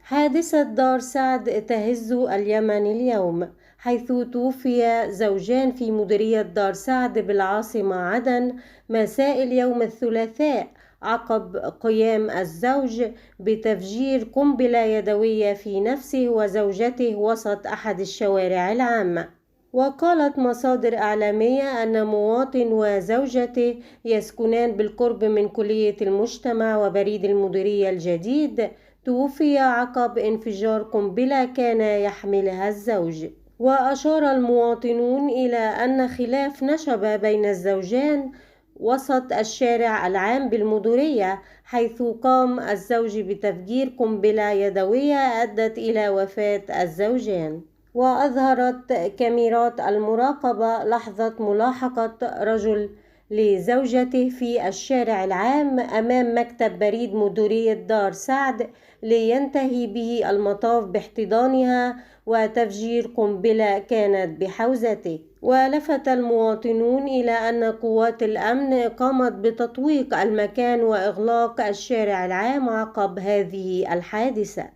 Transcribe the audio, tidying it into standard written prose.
حادثة دار سعد تهز اليمن اليوم، حيث توفي زوجان في مديرية دار سعد بالعاصمة عدن مساء اليوم الثلاثاء عقب قيام الزوج بتفجير قنبلة يدوية في نفسه وزوجته وسط أحد الشوارع العامة. وقالت مصادر إعلامية أن مواطن وزوجته يسكنان بالقرب من كلية المجتمع وبريد المديرية الجديد توفي عقب انفجار قنبلة كان يحملها الزوج. وأشار المواطنون إلى أن خلاف نشب بين الزوجان وسط الشارع العام بالمديرية، حيث قام الزوج بتفجير قنبلة يدوية أدت إلى وفاة الزوجان. وأظهرت كاميرات المراقبة لحظة ملاحقة رجل لزوجته في الشارع العام أمام مكتب بريد مديرية دار سعد لينتهي به المطاف باحتضانها وتفجير قنبلة كانت بحوزته. ولفت المواطنون إلى أن قوات الأمن قامت بتطويق المكان وإغلاق الشارع العام عقب هذه الحادثة.